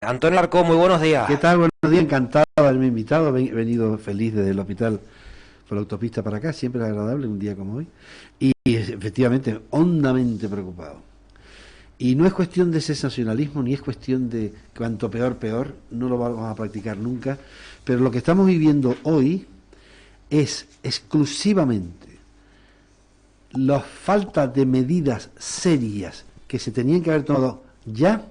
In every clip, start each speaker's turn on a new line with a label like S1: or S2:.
S1: Antonio Arcó, muy buenos días.
S2: ¿Qué tal? Buenos días, encantado de haberme invitado. He venido feliz desde el hospital por la autopista para acá, siempre es agradable un día como hoy. Y efectivamente, hondamente preocupado. Y no es cuestión de sensacionalismo, ni es cuestión de cuanto peor, peor, no lo vamos a practicar nunca, pero lo que estamos viviendo hoy es exclusivamente la falta de medidas serias que se tenían que haber tomado ya,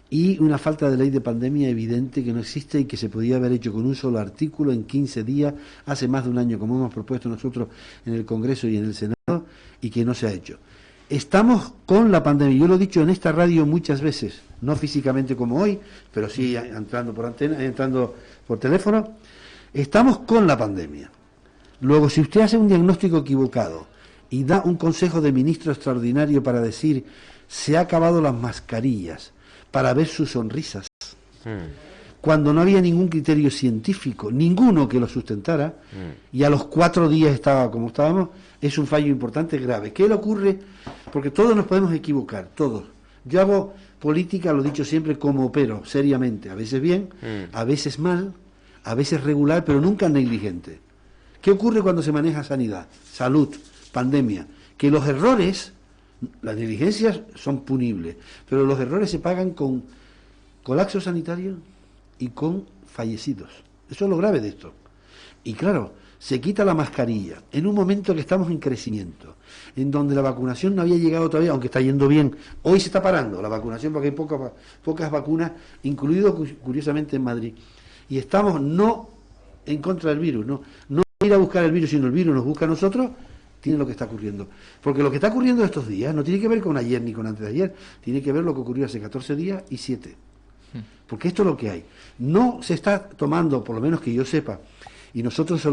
S2: y una falta de ley de pandemia evidente que no existe y que se podía haber hecho con un solo artículo en 15 días, hace más de un año, como hemos propuesto nosotros en el Congreso y en el Senado, y que no se ha hecho. Estamos con la pandemia, yo lo he dicho en esta radio muchas veces, no físicamente como hoy, pero sí entrando por antena, entrando por teléfono. Estamos con la pandemia. Luego, si usted hace un diagnóstico equivocado y da un consejo de ministro extraordinario para decir se ha acabado las mascarillas, para ver sus sonrisas, cuando no había ningún criterio científico, ninguno que lo sustentara, y a los 4 días estaba como estábamos, es un fallo importante, grave. ¿Qué le ocurre? Porque todos nos podemos equivocar, todos. Yo hago política, lo he dicho siempre, como opero, seriamente, a veces bien, a veces mal, a veces regular, pero nunca negligente. ¿Qué ocurre cuando se maneja sanidad, salud, pandemia? Que los errores, las negligencias son punibles, pero los errores se pagan con colapso sanitario y con fallecidos. Eso es lo grave de esto. Y claro, se quita la mascarilla en un momento que estamos en crecimiento, en donde la vacunación no había llegado todavía, aunque está yendo bien. Hoy se está parando la vacunación porque hay pocas vacunas, incluido curiosamente en Madrid. Y estamos no en contra del virus, no ir a buscar el virus, sino el virus nos busca a nosotros. Tiene lo que está ocurriendo. Porque lo que está ocurriendo estos días no tiene que ver con ayer ni con antes de ayer, tiene que ver lo que ocurrió hace 14 días y 7. Porque esto es lo que hay. No se está tomando, por lo menos que yo sepa, y nosotros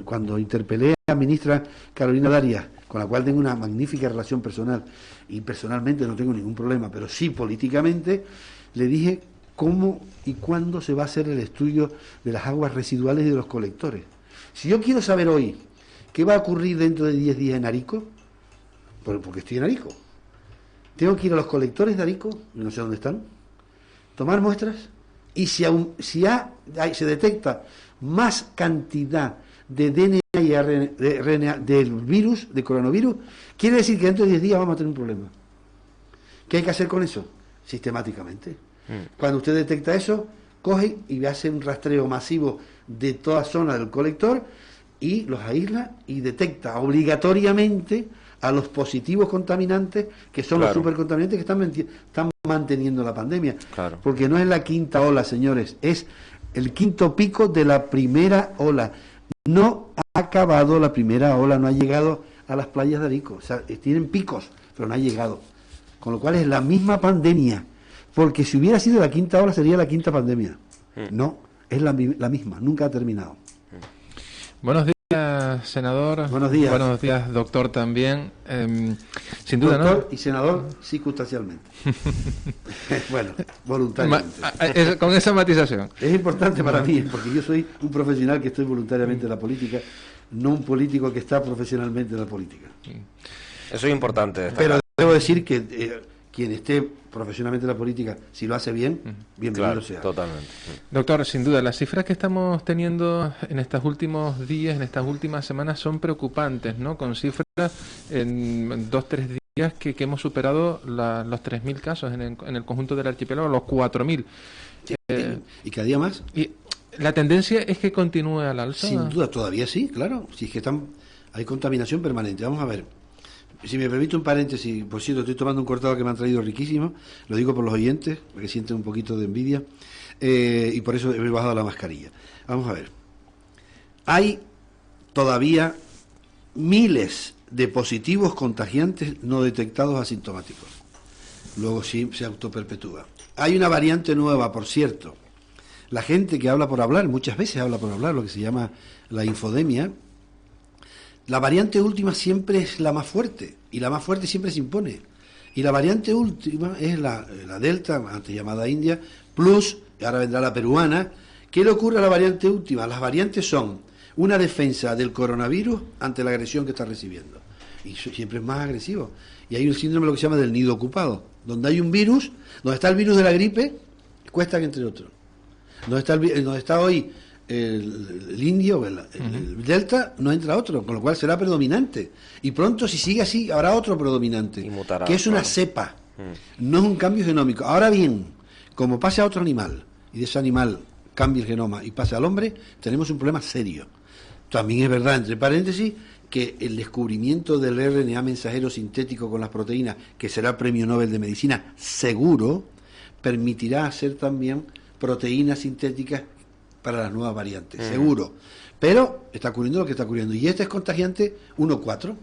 S2: cuando interpelé a la ministra Carolina Darias, con la cual tengo una magnífica relación personal, y personalmente no tengo ningún problema, pero sí políticamente, le dije cómo y cuándo se va a hacer el estudio de las aguas residuales y de los colectores. Si yo quiero saber hoy ¿qué va a ocurrir dentro de 10 días en Arico? Porque estoy en Arico. Tengo que ir a los colectores de Arico, no sé dónde están, tomar muestras, y si se detecta más cantidad de DNA y RNA del virus, de coronavirus, quiere decir que dentro de 10 días vamos a tener un problema. ¿Qué hay que hacer con eso? Sistemáticamente. Cuando usted detecta eso, coge y hace un rastreo masivo de toda zona del colector, y los aísla y detecta obligatoriamente a los positivos contaminantes, que son los supercontaminantes que están manteniendo la pandemia. Claro. Porque no es la quinta ola, señores, es el quinto pico de la primera ola. No ha acabado la primera ola, no ha llegado a las playas de Arico. O sea, tienen picos, pero no ha llegado. Con lo cual es la misma pandemia. Porque si hubiera sido la quinta ola, sería la quinta pandemia. No, es la misma, nunca ha terminado.
S3: Buenos días, senador.
S2: Buenos días.
S3: Buenos días, doctor, también. Sin duda,
S2: doctor,
S3: ¿no?
S2: Y senador circunstancialmente. Bueno, voluntariamente.
S3: Con esa matización.
S2: Es importante para mí, porque yo soy un profesional que estoy voluntariamente en la política, no un político que está profesionalmente en la política.
S1: Eso es importante.
S2: Pero debo decir que quien esté profesionalmente en la política, si lo hace bien, bienvenido sea.
S1: Totalmente.
S3: Doctor, sin duda, las cifras que estamos teniendo en estos últimos días, en estas últimas semanas, son preocupantes, ¿no? Con cifras en 2-3 días que hemos superado los 3.000 casos en el conjunto del archipiélago, los 4.000.
S2: Sí, y cada día más.
S3: Y la tendencia es que continúe al alza.
S2: Sin duda, todavía sí, claro. Si es que hay contaminación permanente. Vamos a ver. Si me permite un paréntesis, por cierto, estoy tomando un cortado que me han traído riquísimo, lo digo por los oyentes, porque sienten un poquito de envidia, y por eso he bajado la mascarilla. Vamos a ver. Hay todavía miles de positivos contagiantes no detectados asintomáticos. Luego sí se autoperpetúa. Hay una variante nueva, por cierto. La gente que habla por hablar, muchas veces habla por hablar, lo que se llama la infodemia. La variante última siempre es la más fuerte, y la más fuerte siempre se impone. Y la variante última es la Delta, antes llamada India, plus, y ahora vendrá la peruana. ¿Qué le ocurre a la variante última? Las variantes son una defensa del coronavirus ante la agresión que está recibiendo. Y siempre es más agresivo. Y hay un síndrome, lo que se llama del nido ocupado, donde hay un virus, donde está el virus de la gripe, cuesta que entre otros. Donde está hoy el indio, el delta, no entra otro, con lo cual será predominante. Y pronto, si sigue así, habrá otro predominante,
S1: Y mutará,
S2: que es una
S1: claro.
S2: cepa, no es un cambio genómico. Ahora bien, como pase a otro animal, y de ese animal cambie el genoma y pase al hombre, tenemos un problema serio. También es verdad, entre paréntesis, que el descubrimiento del RNA mensajero sintético con las proteínas, que será premio Nobel de Medicina, seguro, permitirá hacer también proteínas sintéticas para las nuevas variantes, seguro. Pero está ocurriendo lo que está ocurriendo. Y este es contagiante 1.4.
S1: Claro.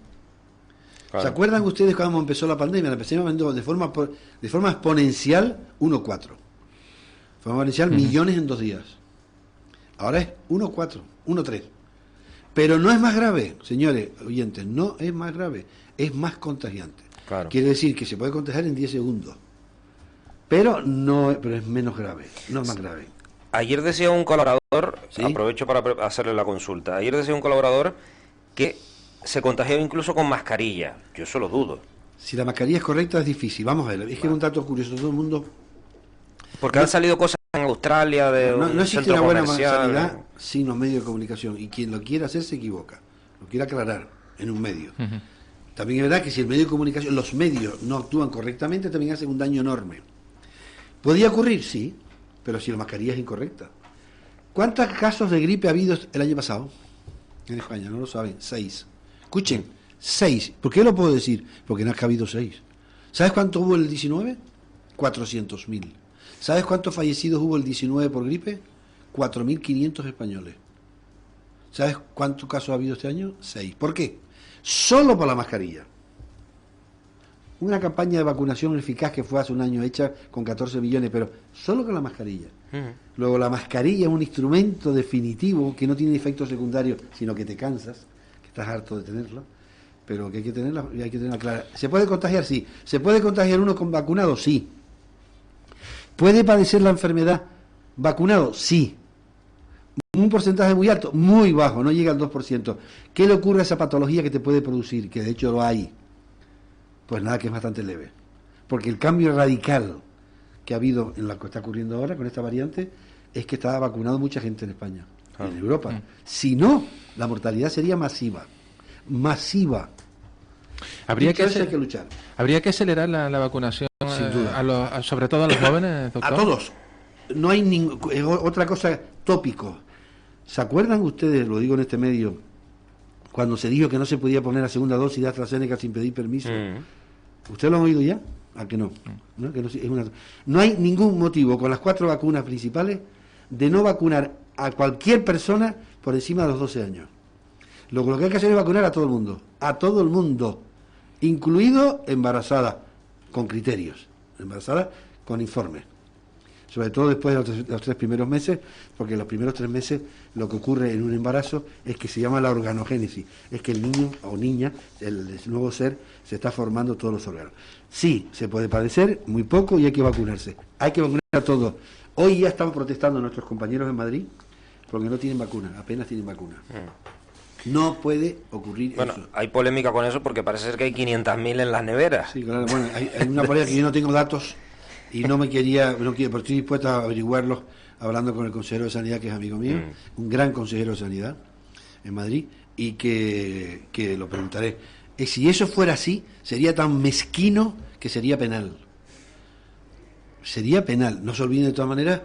S2: ¿Se acuerdan ustedes cuando empezó la pandemia? La empezamos de forma exponencial 1.4. De forma exponencial, millones en 2 días. Ahora es 1.4, 1.3. Pero no es más grave, señores oyentes, no es más grave, es más contagiante.
S1: Claro.
S2: Quiere decir que se puede contagiar en 10 segundos. Pero es menos grave, no es más grave.
S1: Ayer decía un colaborador,
S2: ¿Sí?
S1: aprovecho para hacerle la consulta, ayer decía un colaborador que se contagiaba incluso con mascarilla. Yo eso lo dudo.
S2: Si la mascarilla es correcta es difícil, vamos a ver, es que es un dato curioso, todo el mundo...
S1: Porque han salido cosas en Australia de
S2: No
S1: un
S2: existe
S1: centro
S2: una buena
S1: comercial.
S2: sanidad sin los medios de comunicación, y quien lo quiera hacer se equivoca, lo quiere aclarar en un medio. También es verdad que si el medio de comunicación, los medios no actúan correctamente, también hacen un daño enorme. ¿Podría ocurrir? Sí, pero si la mascarilla es incorrecta. ¿Cuántos casos de gripe ha habido el año pasado? En España, no lo saben, 6. Escuchen, 6. ¿Por qué lo puedo decir? Porque no ha habido 6. ¿Sabes cuánto hubo el 19? 400.000. ¿Sabes cuántos fallecidos hubo el 19 por gripe? 4.500 españoles. ¿Sabes cuántos casos ha habido este año? 6. ¿Por qué? Solo por la mascarilla. Una campaña de vacunación eficaz que fue hace un año hecha con 14 millones, pero solo con la mascarilla. Luego la mascarilla es un instrumento definitivo que no tiene efectos secundarios, sino que te cansas, que estás harto de tenerlo, pero que hay que tenerla clara. ¿Se puede contagiar? Sí. ¿Se puede contagiar uno con vacunado? Sí. ¿Puede padecer la enfermedad vacunado? Sí. Un porcentaje muy alto, muy bajo, no llega al 2%. ¿Qué le ocurre a esa patología que te puede producir? Que de hecho lo hay. Pues nada, que es bastante leve. Porque el cambio radical que ha habido en lo que está ocurriendo ahora con esta variante es que está vacunado mucha gente en España, en Europa. Si no, la mortalidad sería masiva. Masiva.
S3: Habría que,
S2: hay que luchar.
S3: habría que acelerar la vacunación,
S2: Sin duda.
S3: sobre todo a los jóvenes, doctor.
S2: A todos. No hay otra cosa tópico. ¿Se acuerdan ustedes, lo digo en este medio, cuando se dijo que no se podía poner la segunda dosis de AstraZeneca sin pedir permiso? ¿Ustedes lo han oído ya? ¿A que no? ¿No? Que no hay ningún motivo con las 4 vacunas principales de no vacunar a cualquier persona por encima de los 12 años. Lo que hay que hacer es vacunar a todo el mundo, incluido embarazadas, con criterios, embarazadas con informes. Sobre todo después de los 3 primeros meses, porque en los primeros 3 meses lo que ocurre en un embarazo es que se llama la organogénesis, es que el niño o niña, el nuevo ser, se está formando todos los órganos. Sí, se puede padecer, muy poco, y hay que vacunarse. Hay que vacunar a todos. Hoy ya están protestando nuestros compañeros en Madrid porque no tienen vacuna, apenas tienen vacuna. No puede ocurrir
S1: Bueno,
S2: eso.
S1: hay polémica con eso porque parece ser que hay 500.000 en las neveras.
S2: Sí, claro, bueno, hay una polémica que yo no tengo datos y no quiero, pero estoy dispuesto a averiguarlos hablando con el consejero de Sanidad, que es amigo mío, un gran consejero de Sanidad en Madrid, y que lo preguntaré. Si eso fuera así, sería tan mezquino que sería penal. Sería penal. No se olviden de todas maneras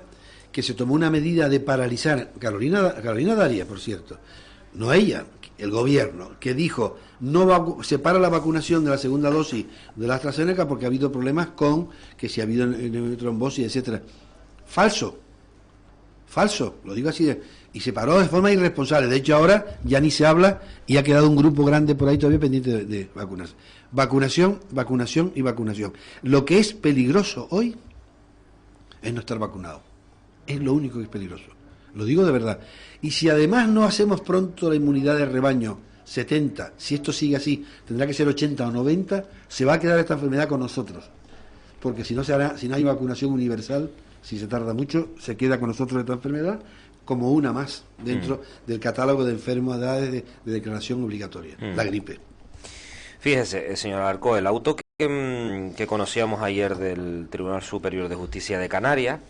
S2: que se tomó una medida de paralizar, Carolina Darias, por cierto, no ella, el gobierno, que dijo separa la vacunación de la segunda dosis de la AstraZeneca porque ha habido problemas con que si ha habido trombosis, etcétera. Falso, lo digo así, y se paró de forma irresponsable. De hecho, ahora ya ni se habla y ha quedado un grupo grande por ahí todavía pendiente de vacunarse. Vacunación y vacunación. Lo que es peligroso hoy es no estar vacunado. Es lo único que es peligroso. Lo digo de verdad. Y si además no hacemos pronto la inmunidad de rebaño, 70, si esto sigue así, tendrá que ser 80 o 90, se va a quedar esta enfermedad con nosotros. Porque si no hay vacunación universal, si se tarda mucho, se queda con nosotros esta enfermedad como una más dentro del catálogo de enfermedades de declaración obligatoria, la gripe.
S1: Fíjese, señor Alarcó, el auto que conocíamos ayer del Tribunal Superior de Justicia de Canarias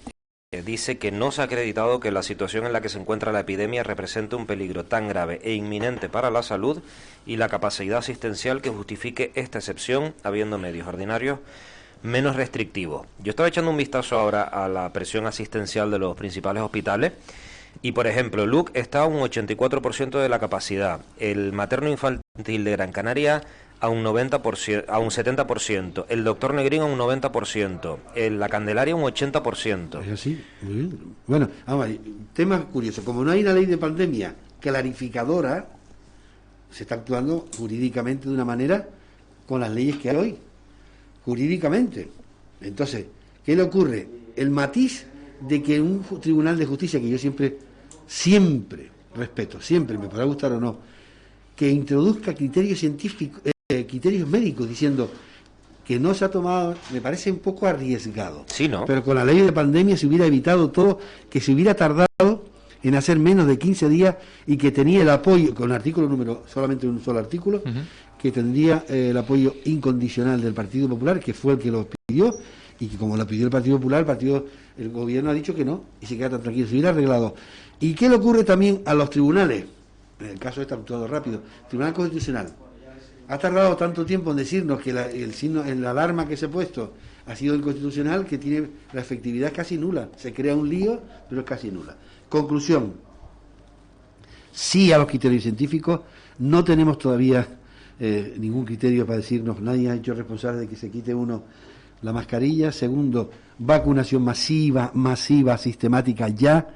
S1: dice que no se ha acreditado que la situación en la que se encuentra la epidemia represente un peligro tan grave e inminente para la salud y la capacidad asistencial que justifique esta excepción, habiendo medios ordinarios menos restrictivos. Yo estaba echando un vistazo ahora a la presión asistencial de los principales hospitales y, por ejemplo, LUC está a un 84% de la capacidad, el materno infantil de Gran Canaria a un 90%, a un 70%, el doctor Negrín a un 90%, la Candelaria un 80%.
S2: Es así, muy bien. Bueno, vamos a ver, tema curioso, como no hay una ley de pandemia clarificadora, se está actuando jurídicamente de una manera con las leyes que hay hoy, jurídicamente. Entonces, ¿qué le ocurre? El matiz de que un tribunal de justicia, que yo siempre respeto, siempre, me podrá gustar o no, que introduzca criterios científicos, criterios médicos, diciendo que no se ha tomado, me parece un poco arriesgado.
S1: Sí, ¿no?
S2: Pero con la ley de pandemia se hubiera evitado todo, que se hubiera tardado en hacer menos de 15 días y que tenía el apoyo, con artículo número, solamente un solo artículo, que tendría el apoyo incondicional del Partido Popular, que fue el que lo pidió, y que como lo pidió el Partido Popular, el gobierno ha dicho que no, y se queda tan tranquilo, se hubiera arreglado. ¿Y qué le ocurre también a los tribunales? En el caso está actuado rápido, Tribunal Constitucional. Ha tardado tanto tiempo en decirnos que el signo, en la alarma que se ha puesto ha sido inconstitucional, que tiene la efectividad casi nula. Se crea un lío, pero es casi nula. Conclusión. Sí a los criterios científicos. No tenemos todavía ningún criterio para decirnos, nadie ha hecho responsable de que se quite uno la mascarilla. Segundo, vacunación masiva, sistemática, ya.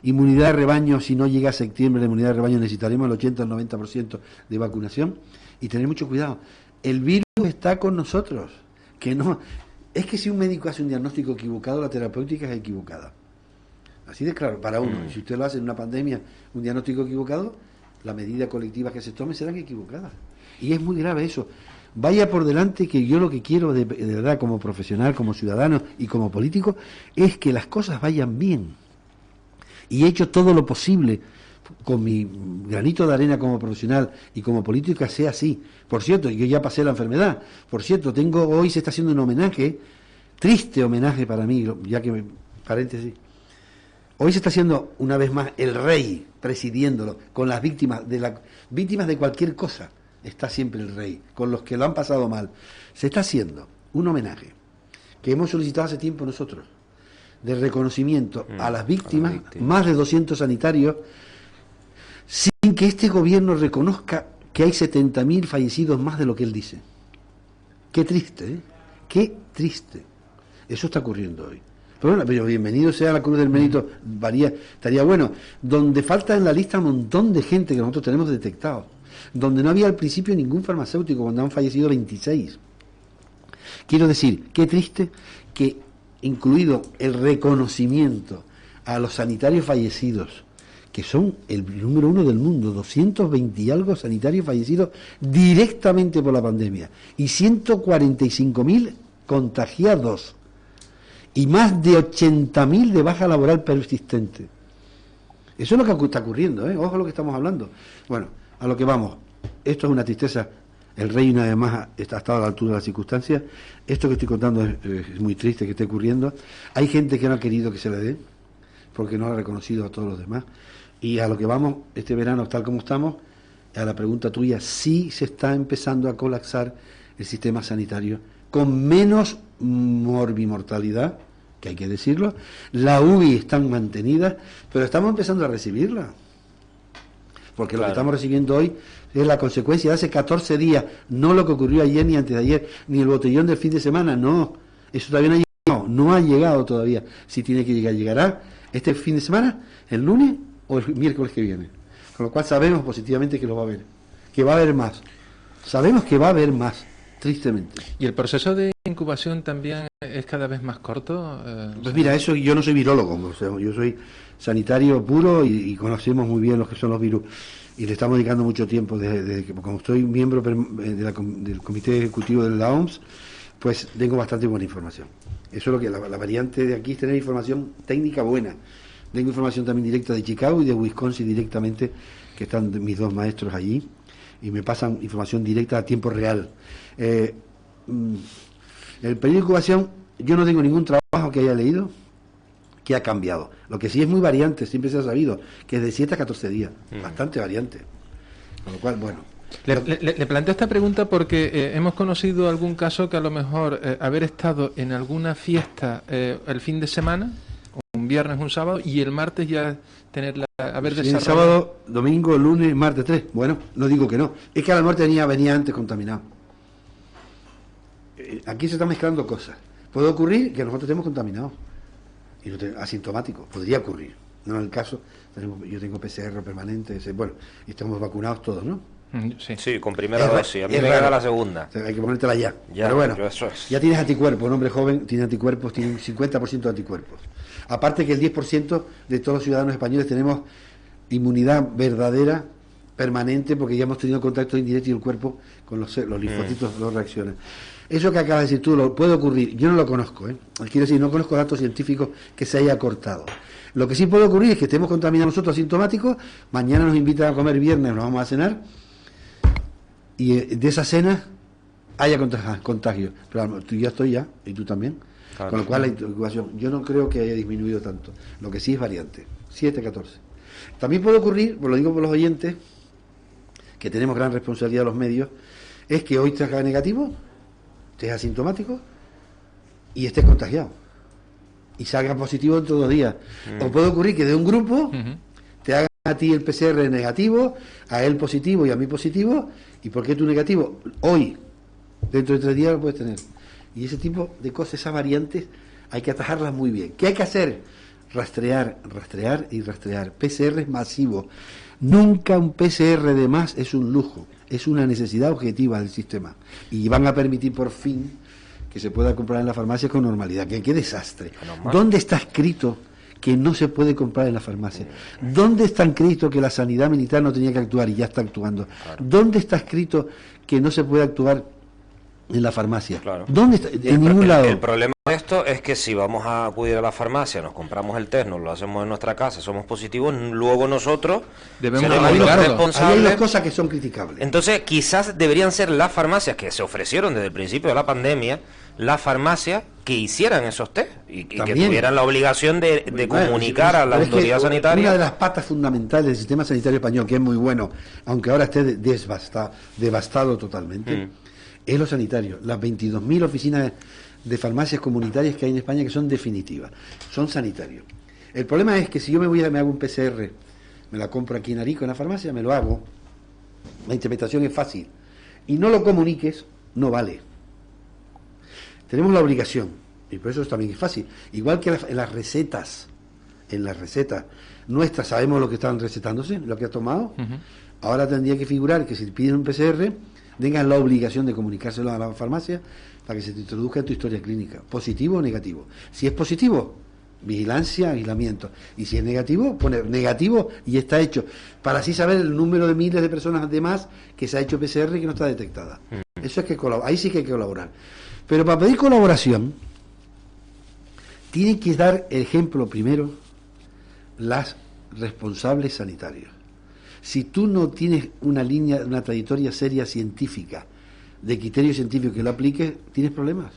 S2: Inmunidad de rebaño, si no llega a septiembre la inmunidad de rebaño necesitaremos el 80 al 90% de vacunación y tener mucho cuidado. El virus está con nosotros, que no es que si un médico hace un diagnóstico equivocado, la terapéutica es equivocada. Así de claro, para uno. Si usted lo hace en una pandemia, un diagnóstico equivocado, las medidas colectivas que se tomen serán equivocadas. Y es muy grave eso. Vaya por delante que yo lo que quiero de verdad como profesional, como ciudadano y como político, es que las cosas vayan bien. Y he hecho todo lo posible con mi granito de arena como profesional y como política sea así. Por cierto, yo ya pasé la enfermedad. Por cierto, hoy se está haciendo un homenaje, triste homenaje para mí, ya que paréntesis. Hoy se está haciendo una vez más el rey presidiéndolo con las víctimas de cualquier cosa. Está siempre el rey, con los que lo han pasado mal. Se está haciendo un homenaje que hemos solicitado hace tiempo nosotros, de reconocimiento a las víctimas, más de 200 sanitarios, sin que este gobierno reconozca que hay 70.000 fallecidos más de lo que él dice. Qué triste, ¿eh? Qué triste. Eso está ocurriendo hoy. Pero bueno, pero bienvenido sea la Cruz del Mérito, estaría bueno. Donde falta en la lista un montón de gente que nosotros tenemos detectado. Donde no había al principio ningún farmacéutico, cuando han fallecido 26. Quiero decir, qué triste que, incluido el reconocimiento a los sanitarios fallecidos, que son el número 1 del mundo, 220 y algo sanitarios fallecidos directamente por la pandemia, y 145.000 contagiados, y más de 80.000 de baja laboral persistente. Eso es lo que está ocurriendo, ¿eh? Ojo a lo que estamos hablando. Bueno, a lo que vamos. Esto es una tristeza. El rey una vez más ha estado a la altura de las circunstancias. Esto que estoy contando es muy triste que esté ocurriendo. Hay gente que no ha querido que se le dé, porque no ha reconocido a todos los demás. Y a lo que vamos, este verano, tal como estamos, a la pregunta tuya, sí se está empezando a colapsar el sistema sanitario, con menos morbimortalidad, que hay que decirlo. La UBI están mantenidas, pero estamos empezando a recibirla. Porque lo que estamos recibiendo hoy es la consecuencia de hace 14 días, no lo que ocurrió ayer ni antes de ayer, ni el botellón del fin de semana, no, eso todavía no ha llegado todavía. Si tiene que llegar, llegará este fin de semana, el lunes o el miércoles que viene. Con lo cual sabemos positivamente que lo va a haber, que va a haber más. Sabemos que va a haber más, tristemente.
S3: ¿Y el proceso de incubación también es cada vez más corto?
S2: Pues mira, eso yo no soy virólogo, o sea, yo soy sanitario puro y conocemos muy bien lo que son los virus y le estamos dedicando mucho tiempo desde que, como estoy miembro del comité ejecutivo de la OMS, pues tengo bastante buena información. Eso es lo que la variante de aquí es tener información técnica buena. Tengo información también directa de Chicago y de Wisconsin directamente, que están mis dos maestros allí y me pasan información directa a tiempo real. El periodo de incubación, yo no tengo ningún trabajo que haya leído que ha cambiado. Lo que sí es muy variante, siempre se ha sabido, que es de 7 a 14 días, bastante variante. Con lo cual, bueno.
S3: Le planteo esta pregunta porque hemos conocido algún caso que a lo mejor haber estado en alguna fiesta el fin de semana, un viernes, un sábado, y el martes ya haber
S2: Sí,
S3: desarrollado...
S2: sábado, domingo, lunes, martes 3. Bueno, no digo que no. Es que a la muerte venía antes contaminado. Aquí se están mezclando cosas. Puede ocurrir que nosotros estemos contaminados y no asintomáticos. Podría ocurrir. No en el caso, yo tengo PCR permanente, bueno, y estamos vacunados todos, ¿no?
S1: Sí, con primera dosis. A mí me queda la segunda.
S2: O sea, hay que ponértela ya.
S1: Ya,
S2: pero bueno,
S1: eso es.
S2: ya tienes anticuerpos. Un hombre joven tiene anticuerpos, tiene un 50% de anticuerpos. Aparte que el 10% de todos los ciudadanos españoles tenemos inmunidad verdadera, permanente, porque ya hemos tenido contacto indirecto y el cuerpo con los linfocitos no reaccionan. Eso que acabas de decir tú, puede ocurrir. Yo no lo conozco, quiero decir, no conozco datos científicos que se haya cortado. Lo que sí puede ocurrir es que estemos contaminados nosotros asintomáticos, mañana nos invitan a comer viernes, nos vamos a cenar, y de esa cena haya contagio. Pero tú ya estoy ya, y tú también. Claro. Con lo cual la incubación, yo no creo que haya disminuido tanto. Lo que sí es variante, 7, 14. También puede ocurrir, pues lo digo por los oyentes, que tenemos gran responsabilidad los medios, es que hoy te haga negativo, estés asintomático y estés contagiado. Y salga positivo dentro de 2 días. O puede ocurrir que de un grupo te hagan a ti el PCR negativo, a él positivo y a mí positivo. ¿Y por qué tú negativo? Hoy, dentro de 3 días lo puedes tener. Y ese tipo de cosas, esas variantes, hay que atajarlas muy bien. ¿Qué hay que hacer? Rastrear y rastrear. PCR masivo. Nunca un PCR de más es un lujo, es una necesidad objetiva del sistema. Y van a permitir por fin que se pueda comprar en la farmacia con normalidad. ¡Qué desastre! ¿Dónde está escrito que no se puede comprar en la farmacia? ¿Dónde está escrito que la sanidad militar no tenía que actuar y ya está actuando? ¿Dónde está escrito que no se puede actuar en la farmacia?
S1: Claro.
S2: ¿Dónde está? En ningún lado.
S1: El problema de esto es que si vamos a acudir a la farmacia, nos compramos el test, nos lo hacemos en nuestra casa, somos positivos, luego nosotros
S3: debemos
S1: seremos los responsables.
S2: Hay dos cosas que son criticables.
S1: Entonces, quizás deberían ser las farmacias que se ofrecieron desde el principio de la pandemia, las farmacias que hicieran esos test y que tuvieran la obligación de comunicar a la autoridad sanitaria.
S2: Una de las patas fundamentales del sistema sanitario español, que es muy bueno, aunque ahora esté devastado totalmente, es lo sanitario. Las 22.000 oficinas de farmacias comunitarias que hay en España, que son definitivas, son sanitarios. El problema es que si yo me hago un PCR, me la compro aquí en Arico, en la farmacia, me lo hago, la interpretación es fácil, y no lo comuniques, no vale. Tenemos la obligación, y por eso también es fácil. Igual que en las recetas nuestras sabemos lo que están recetándose, lo que ha tomado. Ahora tendría que figurar que si piden un PCR, tengan la obligación de comunicárselo a la farmacia para que se te introduzca en tu historia clínica, positivo o negativo. Si es positivo, vigilancia, aislamiento. Y si es negativo, poner negativo y está hecho, para así saber el número de miles de personas además que se ha hecho PCR y que no está detectada. Eso es que ahí sí que hay que colaborar. Pero para pedir colaboración, tienen que dar ejemplo primero las responsables sanitarios. Si tú no tienes una trayectoria seria científica, de criterio científico que lo apliques, tienes problemas.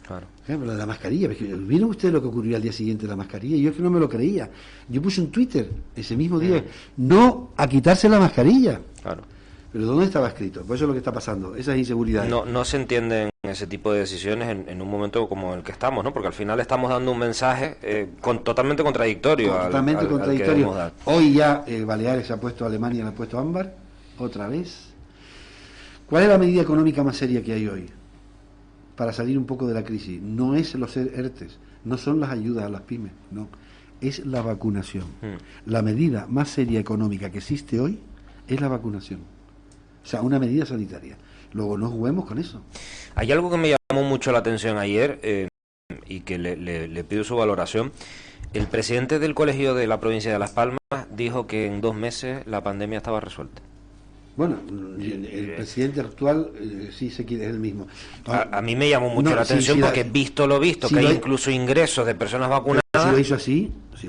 S1: Claro.
S2: Ejemplo, la mascarilla. ¿Vieron ustedes lo que ocurrió al día siguiente de la mascarilla? Yo es que no me lo creía. Yo puse un Twitter ese mismo día, no a quitarse la mascarilla.
S1: Claro.
S2: Pero ¿dónde estaba escrito? Pues eso es lo que está pasando, esas inseguridades.
S1: No se entienden ese tipo de decisiones en un momento como el que estamos, ¿no? Porque al final estamos dando un mensaje totalmente contradictorio.
S2: Totalmente contradictorio.
S1: Al que debemos dar.
S2: Hoy ya Baleares se ha puesto, Alemania le ha puesto ámbar, otra vez. ¿Cuál es la medida económica más seria que hay hoy para salir un poco de la crisis? No es los ERTES, no son las ayudas a las pymes, no. Es la vacunación. La medida más seria económica que existe hoy es la vacunación. O sea, una medida sanitaria. Luego no juguemos con eso.
S1: Hay algo que me llamó mucho la atención ayer y que le pido su valoración. El presidente del colegio de la provincia de Las Palmas dijo que en 2 meses la pandemia estaba resuelta.
S2: Bueno, el presidente actual sí es el mismo.
S1: A mí me llamó mucho la atención porque visto lo visto, que hay incluso ingresos de personas vacunadas.
S2: Si lo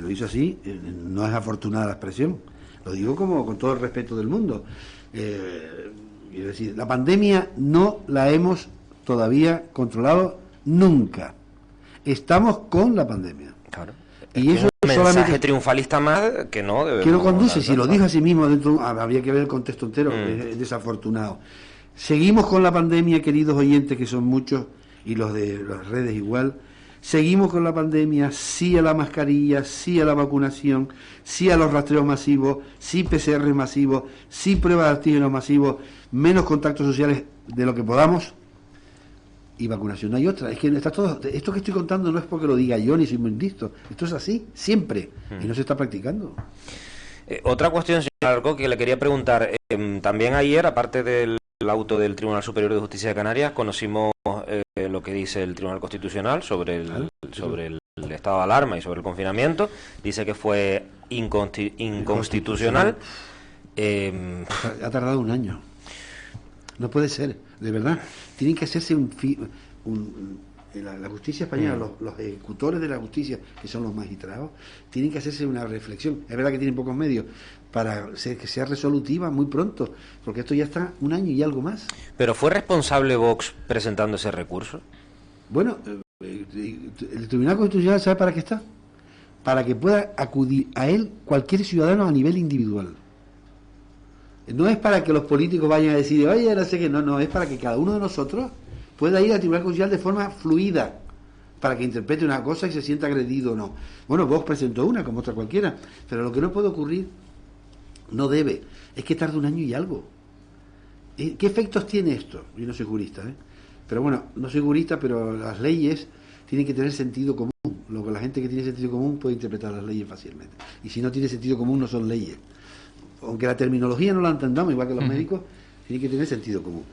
S2: hizo así, no es afortunada la expresión. Lo digo como con todo el respeto del mundo. Quiero decir, la pandemia no la hemos todavía controlado nunca. Estamos con la pandemia.
S1: Claro.
S2: Y eso
S1: un mensaje
S2: solamente
S1: triunfalista más que no debe.
S2: que no conduce, si lo dijo a sí mismo dentro, habría que ver el contexto entero, es desafortunado. Seguimos con la pandemia, queridos oyentes, que son muchos, y los de las redes igual. Seguimos con la pandemia, sí a la mascarilla, sí a la vacunación, sí a los rastreos masivos, sí PCR masivos, sí pruebas de antígenos masivos, menos contactos sociales de lo que podamos, y vacunación. No hay otra. Es que está todo. Esto que estoy contando no es porque lo diga yo ni soy muy listo. Esto es así, siempre. Y no se está practicando.
S1: Otra cuestión, señor Alarcón, que le quería preguntar. También ayer, aparte del auto del Tribunal Superior de Justicia de Canarias, conocimos lo que dice el Tribunal Constitucional sobre el estado de alarma y sobre el confinamiento. Dice que fue inconstitucional.
S2: Ha tardado un año. No puede ser, de verdad. Tienen que hacerse la justicia española, los ejecutores de la justicia, que son los magistrados, tienen que hacerse una reflexión. Es verdad que tienen pocos medios para que sea resolutiva muy pronto, porque esto ya está un año y algo más.
S1: ¿Pero fue responsable Vox presentando ese recurso?
S2: Bueno, el Tribunal Constitucional, ¿sabe para qué está? Para que pueda acudir a él cualquier ciudadano a nivel individual. No es para que los políticos vayan a decir, oye, no sé qué, no, es para que cada uno de nosotros pueda ir al Tribunal Constitucional de forma fluida, para que interprete una cosa y se sienta agredido o no. Bueno, Vox presentó una, como otra cualquiera, pero lo que no puede ocurrir, no debe, es que tarde un año y algo. ¿Qué efectos tiene esto? Yo no soy jurista, pero bueno, no soy jurista, pero las leyes tienen que tener sentido común. Lo que la gente que tiene sentido común puede interpretar las leyes fácilmente. Y si no tiene sentido común, no son leyes. Aunque la terminología no la entendamos, igual que los médicos, tiene que tener sentido común.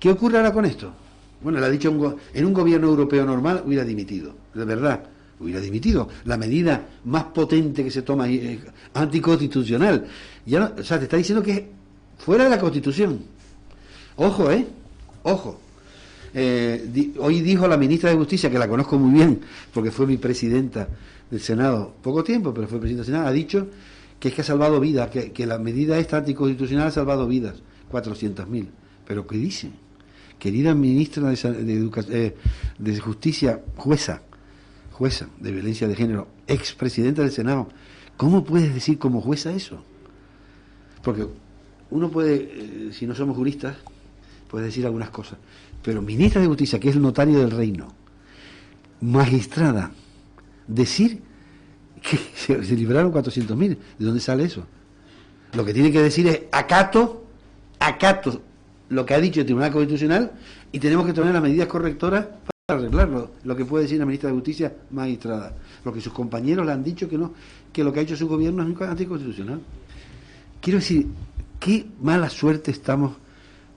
S2: ¿Qué ocurre ahora con esto? Bueno, le ha dicho en un gobierno europeo normal hubiera dimitido, de verdad, hubiera dimitido. La medida más potente que se toma es anticonstitucional. Ya no, o sea, te está diciendo que es fuera de la Constitución. Ojo, ojo. Hoy dijo la ministra de Justicia, que la conozco muy bien, porque fue mi presidenta del Senado, poco tiempo, pero fue presidenta del Senado, ha dicho que es que ha salvado vidas, que la medida esta anticonstitucional ha salvado vidas, 400.000. ¿Pero qué dice? Querida ministra de Justicia, jueza de violencia de género, expresidenta del Senado, ¿cómo puedes decir como jueza eso? Porque uno puede, si no somos juristas, puede decir algunas cosas, pero ministra de Justicia, que es el notario del reino, magistrada, decir que se libraron 400.000. ¿De dónde sale eso? Lo que tiene que decir es acato lo que ha dicho el Tribunal Constitucional y tenemos que tomar las medidas correctoras para arreglarlo. Lo que puede decir la ministra de Justicia, magistrada. Porque sus compañeros le han dicho que no, que lo que ha hecho su gobierno es anticonstitucional. Quiero decir, qué mala suerte estamos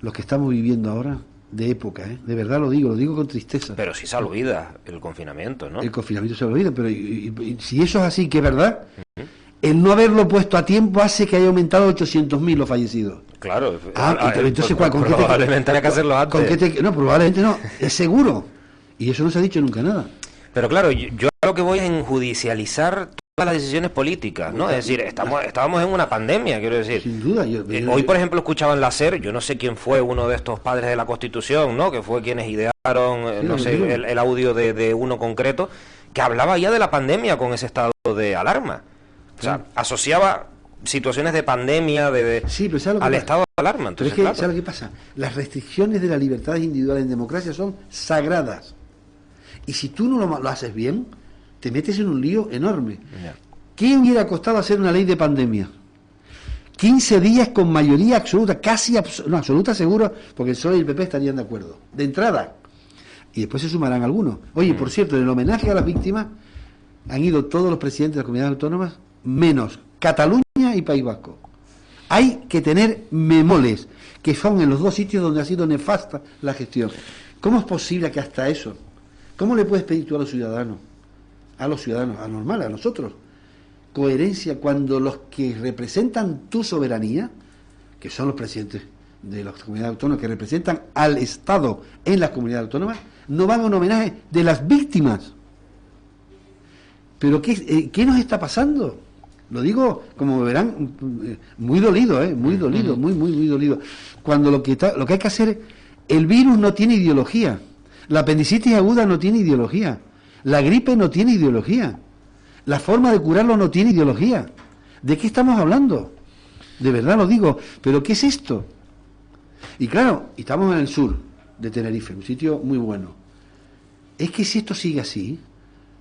S2: los que estamos viviendo ahora, de época, de verdad lo digo con tristeza.
S1: Pero sí salvó vidas el confinamiento, ¿no?
S2: El confinamiento salvó vidas, pero y si eso es así, que es verdad, el no haberlo puesto a tiempo hace que haya aumentado 800.000 los fallecidos.
S1: Claro.
S2: Entonces,
S1: probablemente habría que hacerlo antes.
S2: No, probablemente no, es seguro. Y eso no se ha dicho nunca nada.
S1: Pero claro, yo a lo que voy es en judicializar todas las decisiones políticas, ¿no? Es decir, estábamos en una pandemia, quiero decir.
S2: Sin duda.
S1: Hoy, por ejemplo, escuchaba en la SER, yo no sé quién fue uno de estos padres de la Constitución, ¿no? Que fue quienes idearon, no sé, el audio de uno concreto, que hablaba ya de la pandemia con ese estado de alarma. O sea, asociaba situaciones de pandemia al estado de alarma. Entonces,
S2: pero es que, ¿sabes lo que pasa? Las restricciones de las libertades individuales en democracia son sagradas. Y si tú no lo haces bien, te metes en un lío enorme. Yeah. ¿Qué hubiera costado hacer una ley de pandemia? 15 días con mayoría absoluta, absoluta seguro, porque el PSOE y el PP estarían de acuerdo, de entrada. Y después se sumarán algunos. Oye, por cierto, en el homenaje a las víctimas han ido todos los presidentes de las comunidades autónomas, menos Cataluña y País Vasco. Hay que tener memoles, que son en los dos sitios donde ha sido nefasta la gestión. ¿Cómo es posible que hasta eso? ¿Cómo le puedes pedir tú a los ciudadanos, a nosotros, coherencia cuando los que representan tu soberanía, que son los presidentes de las comunidades autónomas, que representan al Estado en las comunidades autónomas, no van a un homenaje de las víctimas? ¿Pero qué nos está pasando? Lo digo, como verán, muy dolido, muy dolido, muy dolido. Cuando lo que hay que hacer, el virus no tiene ideología. La apendicitis aguda no tiene ideología. La gripe no tiene ideología. La forma de curarlo no tiene ideología. ¿De qué estamos hablando? De verdad lo digo, pero ¿qué es esto? Y claro, estamos en el sur de Tenerife, un sitio muy bueno. Es que si esto sigue así,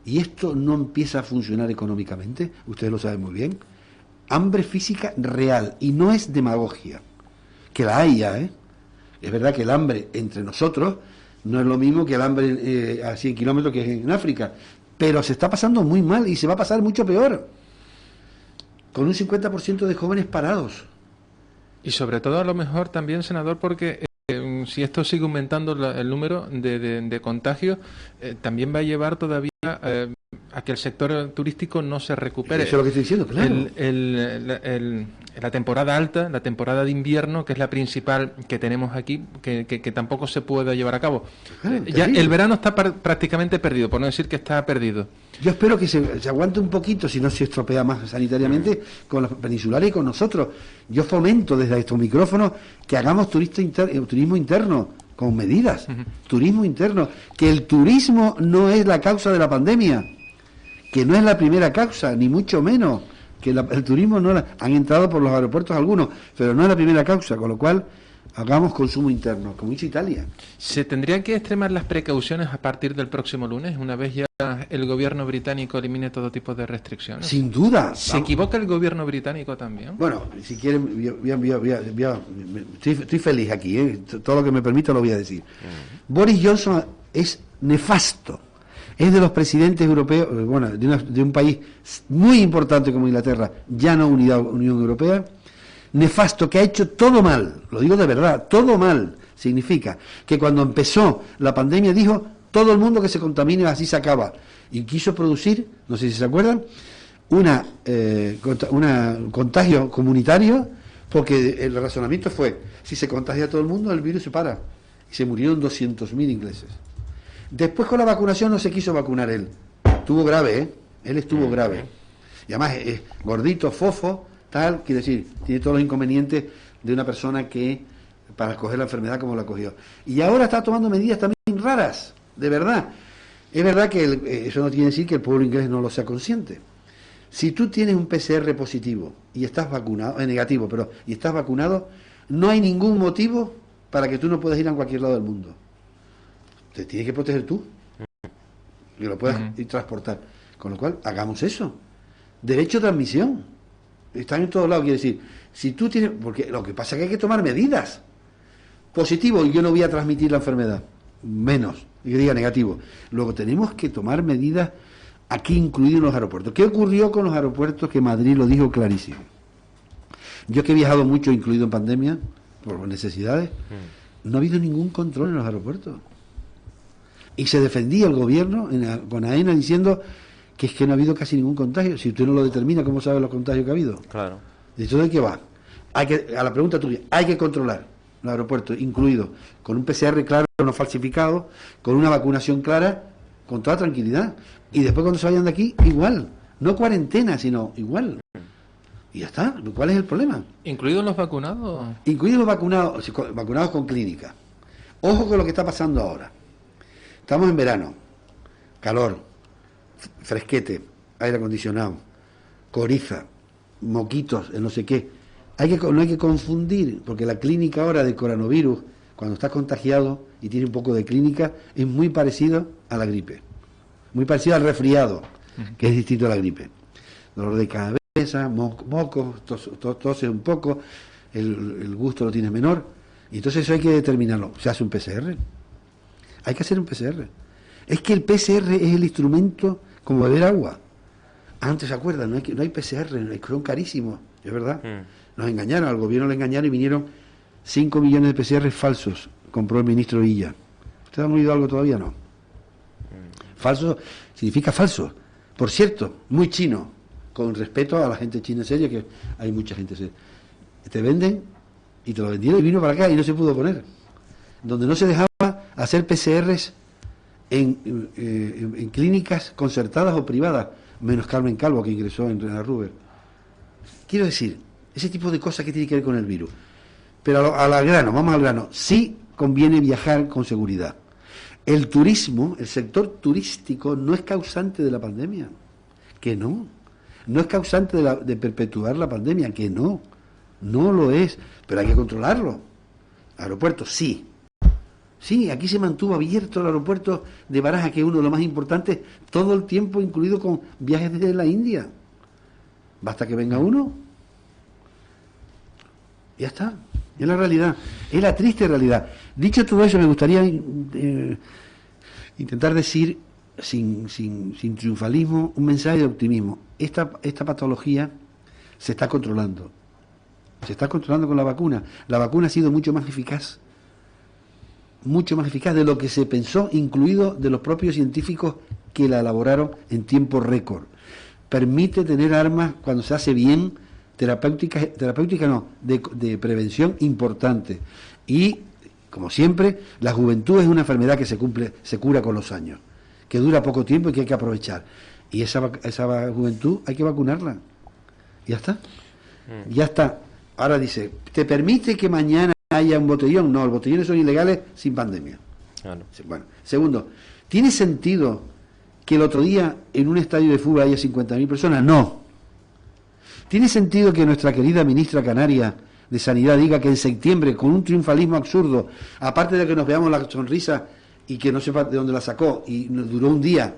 S2: y esto no empieza a funcionar económicamente, ustedes lo saben muy bien, hambre física real, y no es demagogia, que la hay ya, ¿eh? Es verdad que el hambre entre nosotros no es lo mismo que el hambre a 100 kilómetros que es en África, pero se está pasando muy mal y se va a pasar mucho peor, con un 50% de jóvenes parados.
S3: Y sobre todo a lo mejor también, senador, porque si esto sigue aumentando el número de contagios, también va a llevar todavía a que el sector turístico no se recupere.
S2: Eso es lo que estoy diciendo, claro.
S3: La temporada alta, la temporada de invierno, que es la principal que tenemos aquí, que tampoco se puede llevar a cabo. Ya el verano está prácticamente perdido, por no decir que está perdido.
S2: Yo espero que se aguante un poquito, si no se estropea más sanitariamente, con los peninsulares y con nosotros. Yo fomento desde estos micrófonos que hagamos turismo interno, con medidas, turismo interno, que el turismo no es la causa de la pandemia, que no es la primera causa, ni mucho menos, que el turismo no han entrado por los aeropuertos algunos, pero no es la primera causa, con lo cual hagamos consumo interno, como hizo Italia.
S3: ¿Se tendrían que extremar las precauciones a partir del próximo lunes, una vez ya el gobierno británico elimine todo tipo de restricciones?
S2: Sin duda.
S3: ¿Se equivoca el gobierno británico también?
S2: Bueno, si quieren, estoy feliz aquí, ¿eh? Todo lo que me permita lo voy a decir. Boris Johnson es nefasto. Es de los presidentes europeos, bueno, de un país muy importante como Inglaterra, ya no Unión Europea, nefasto, que ha hecho todo mal, lo digo de verdad, todo mal. Significa que cuando empezó la pandemia dijo, todo el mundo que se contamine, así se acaba. Y quiso producir, no sé si se acuerdan, un contagio comunitario, porque el razonamiento fue, si se contagia a todo el mundo, el virus se para. Y se murieron 200.000 ingleses. Después con la vacunación no se quiso vacunar él. Estuvo grave, ¿eh? Él estuvo grave. Y además es gordito, fofo, tal, quiere decir, tiene todos los inconvenientes de una persona que para coger la enfermedad como la cogió. Y ahora está tomando medidas también raras, de verdad. Es verdad que eso no quiere decir que el pueblo inglés no lo sea consciente. Si tú tienes un PCR positivo y estás vacunado, negativo, pero y estás vacunado, no hay ningún motivo para que tú no puedas ir a cualquier lado del mundo. Te tienes que proteger tú, que lo puedas ir transportar. Con lo cual, hagamos eso. Derecho de admisión. Están en todos lados, quiere decir, si tú tienes, porque lo que pasa es que hay que tomar medidas. Positivo, y yo no voy a transmitir la enfermedad, menos, y que diga negativo. Luego tenemos que tomar medidas aquí incluidos en los aeropuertos. ¿Qué ocurrió con los aeropuertos? Que Madrid lo dijo clarísimo. Yo que he viajado mucho, incluido en pandemia, por necesidades, no ha habido ningún control en los aeropuertos. Y se defendía el gobierno con AENA diciendo que es que no ha habido casi ningún contagio. Si usted no lo determina, ¿cómo sabe los contagios que ha habido?
S1: Claro.
S2: ¿De todo de qué va? A la pregunta tuya, hay que controlar los aeropuertos, incluidos con un PCR claro, no falsificado, con una vacunación clara, con toda tranquilidad. Y después cuando se vayan de aquí, igual. No cuarentena, sino igual. Y ya está. ¿Cuál es el problema?
S3: ¿Incluidos los vacunados?
S2: Incluidos los vacunados con clínica. Ojo con lo que está pasando ahora. Estamos en verano, calor, fresquete, aire acondicionado, coriza, moquitos, no sé qué. No hay que confundir, porque la clínica ahora de coronavirus, cuando está contagiado y tiene un poco de clínica, es muy parecido a la gripe, muy parecido al resfriado, que es distinto a la gripe. Dolor de cabeza, mocos, toses un poco, el gusto lo tienes menor, y entonces eso hay que determinarlo. Se hace un PCR. Hay que hacer un PCR. Es que el PCR es el instrumento como beber agua. Antes, ¿se acuerdan? No hay PCR, son carísimos, es verdad. Nos engañaron, al gobierno le engañaron y vinieron 5 millones de PCR falsos, compró el ministro Villa. ¿Ustedes han oído algo todavía? No. Falso significa falso. Por cierto, muy chino, con respeto a la gente china seria, que hay mucha gente seria. Te venden y te lo vendieron y vino para acá y no se pudo poner. Donde no se dejaba hacer PCRs en clínicas concertadas o privadas, menos Carmen Calvo, que ingresó en la Ruber. Quiero decir, ese tipo de cosas que tiene que ver con el virus. Pero al grano, vamos al grano. Sí conviene viajar con seguridad. El turismo, el sector turístico, no es causante de la pandemia. que no. No es causante de perpetuar la pandemia, que no. No lo es, pero hay que controlarlo. Aeropuertos, sí. Sí, aquí se mantuvo abierto el aeropuerto de Barajas, que es uno de los más importantes, todo el tiempo, incluido con viajes desde la India. Basta que venga uno. Ya está. Es la realidad. Es la triste realidad. Dicho todo eso, me gustaría intentar decir, sin triunfalismo, un mensaje de optimismo. Esta patología se está controlando. Se está controlando con la vacuna. La vacuna ha sido mucho más eficaz de lo que se pensó, incluido de los propios científicos que la elaboraron en tiempo récord. Permite tener armas, cuando se hace bien, terapéutica no, de prevención importante. Y, como siempre, la juventud es una enfermedad que se cura con los años, que dura poco tiempo y que hay que aprovechar. Y esa juventud hay que vacunarla. Ya está. Ya está. Ahora dice, ¿te permite que mañana haya un botellón? No, los botellones son ilegales sin pandemia.
S1: Claro.
S2: Bueno, segundo, ¿tiene sentido que el otro día en un estadio de fútbol haya 50.000 personas? No. ¿Tiene sentido que nuestra querida ministra canaria de Sanidad diga que en septiembre, con un triunfalismo absurdo, aparte de que nos veamos la sonrisa y que no sepa de dónde la sacó, y nos duró un día,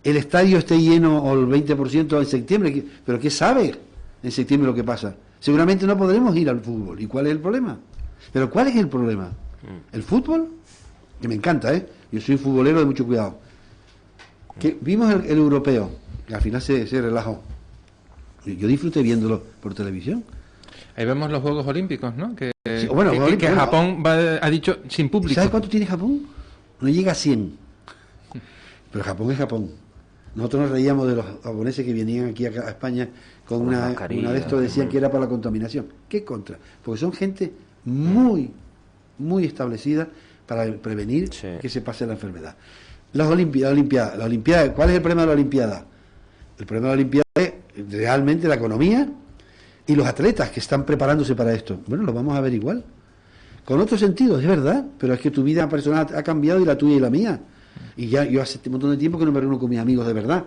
S2: el estadio esté lleno o el 20% en septiembre? ¿Pero qué sabe en septiembre lo que pasa? Seguramente no podremos ir al fútbol. ¿Y cuál es el problema? ¿Pero cuál es el problema? ¿El fútbol? Que me encanta, ¿eh? Yo soy un futbolero de mucho cuidado. Que vimos el europeo, que al final se relajó. Yo disfruté viéndolo por televisión.
S3: Ahí vemos los Juegos Olímpicos, ¿no? Que
S2: Japón
S3: ha dicho sin público.
S2: ¿Sabes cuánto tiene Japón? No llega a 100. Pero Japón es Japón. Nosotros nos reíamos de los japoneses que venían aquí a España con una de estos, decían que era para la contaminación. ¿Qué contra? Porque son gente muy establecida para prevenir que se pase la enfermedad. Las Olimpiadas, ¿cuál es el problema de la Olimpiada? El problema de la Olimpiada es realmente la economía y los atletas que están preparándose para esto. Bueno, lo vamos a ver igual. Con otros sentidos, es verdad, pero es que tu vida personal ha cambiado y la tuya y la mía. Y ya yo hace un montón de tiempo que no me reúno con mis amigos de verdad.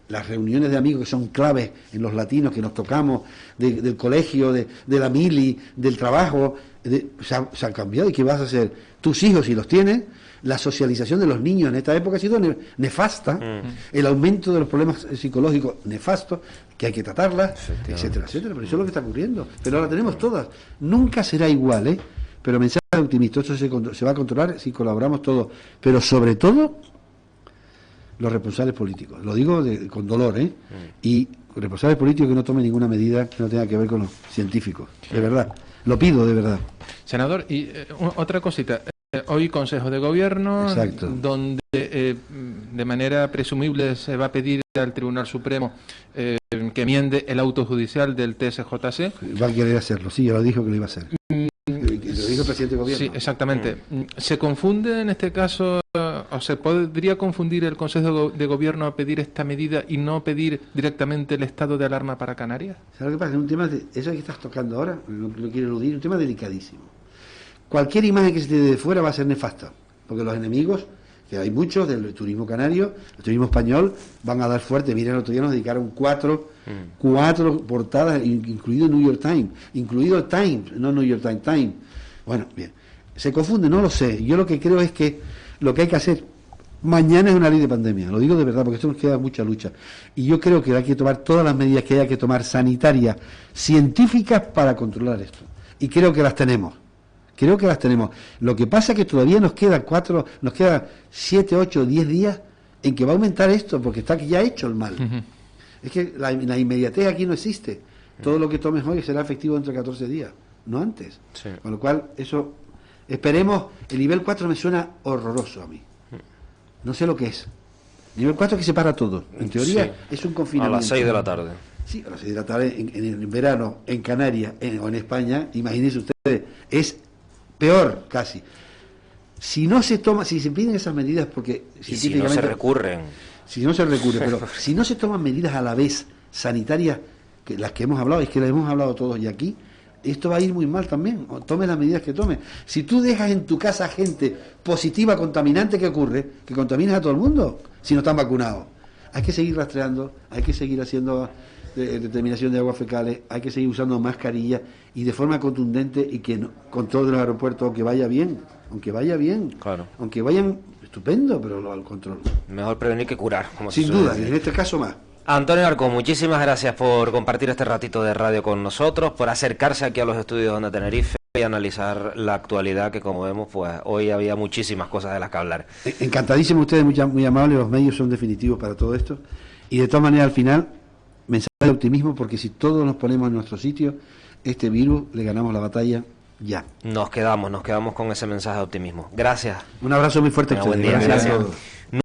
S2: Las reuniones de amigos que son claves en los latinos, que nos tocamos, del colegio, de la mili, del trabajo, se han cambiado. ¿Y qué vas a hacer? Tus hijos, si los tienes, la socialización de los niños en esta época ha sido nefasta. El aumento de los problemas psicológicos, nefasto, que hay que tratarlas, etcétera, etcétera. Pero eso es lo que está ocurriendo. Pero ahora tenemos todas. Nunca será igual, ¿eh? Pero mensaje optimista, esto se va a controlar si colaboramos todos. Pero sobre todo, los responsables políticos. Lo digo con dolor, ¿eh? Y responsables políticos que no tomen ninguna medida que no tenga que ver con los científicos. De verdad. Lo pido, de verdad.
S3: Senador, y otra cosita. Hoy Consejo de Gobierno,
S2: exacto,
S3: donde de manera presumible se va a pedir al Tribunal Supremo que enmiende el auto judicial del TSJC.
S2: Va a querer hacerlo, sí, ya lo dijo que lo iba a hacer. Lo dijo el presidente de Gobierno.
S3: Sí, exactamente. ¿Se confunde en este caso, o se podría confundir el Consejo de Gobierno a pedir esta medida y no pedir directamente el estado de alarma para Canarias?
S2: ¿Sabes lo que pasa? Es un tema, eso que estás tocando ahora, no quiero eludir, un tema delicadísimo. Cualquier imagen que se te dé de fuera va a ser nefasta, porque los enemigos, que hay muchos del turismo canario, el turismo español, van a dar fuerte. Miren, el otro día nos dedicaron cuatro portadas, incluido New York Times, incluido el Times, no New York Times. Bueno, bien, se confunde, no lo sé. Yo lo que creo es que lo que hay que hacer mañana es una ley de pandemia, lo digo de verdad, porque esto nos queda mucha lucha. Y yo creo que hay que tomar todas las medidas que haya que tomar, sanitarias, científicas, para controlar esto. Y creo que las tenemos. Lo que pasa es que todavía nos quedan 7, 8, 10 días en que va a aumentar esto, porque está ya hecho el mal. Es que la inmediatez aquí no existe. Todo lo que tomes hoy será efectivo dentro de 14 días, no antes. Sí. Con lo cual, eso, esperemos. El nivel 4 me suena horroroso a mí. No sé lo que es. Nivel 4 que separa todo. En teoría es un confinamiento.
S1: A las 6 de la tarde.
S2: Sí, a las 6 de la tarde en verano, en Canarias o en España, imagínense ustedes, es peor casi. Si se piden esas medidas, porque
S1: si no se recurren.
S2: Pero si no se toman medidas a la vez sanitarias, que las que hemos hablado, es que las hemos hablado todos y aquí, esto va a ir muy mal también. Tome las medidas que tome. Si tú dejas en tu casa gente positiva, contaminante, ¿qué ocurre? Que contaminas a todo el mundo si no están vacunados. Hay que seguir rastreando, hay que seguir haciendo determinación de aguas fecales, hay que seguir usando mascarillas y de forma contundente y que control de los aeropuertos, aunque vaya bien,
S1: Claro.
S2: aunque vayan estupendo, pero al control.
S1: Mejor prevenir que curar, como se
S2: Sin
S1: suele
S2: duda,
S1: decir.
S2: en este caso más.
S1: Antonio Arcón, muchísimas gracias por compartir este ratito de radio con nosotros, por acercarse aquí a los estudios de Onda Tenerife y analizar la actualidad, que como vemos, pues hoy había muchísimas cosas de las que hablar.
S2: Encantadísimo, ustedes muy amables, los medios son definitivos para todo esto. Y de todas maneras, al final, mensaje de optimismo, porque si todos nos ponemos en nuestro sitio, este virus le ganamos la batalla ya.
S1: Nos quedamos con ese mensaje de optimismo. Gracias.
S2: Un abrazo muy fuerte a
S1: Buen
S2: ustedes.
S1: día,
S2: Gracias a
S1: gracias.
S2: todos.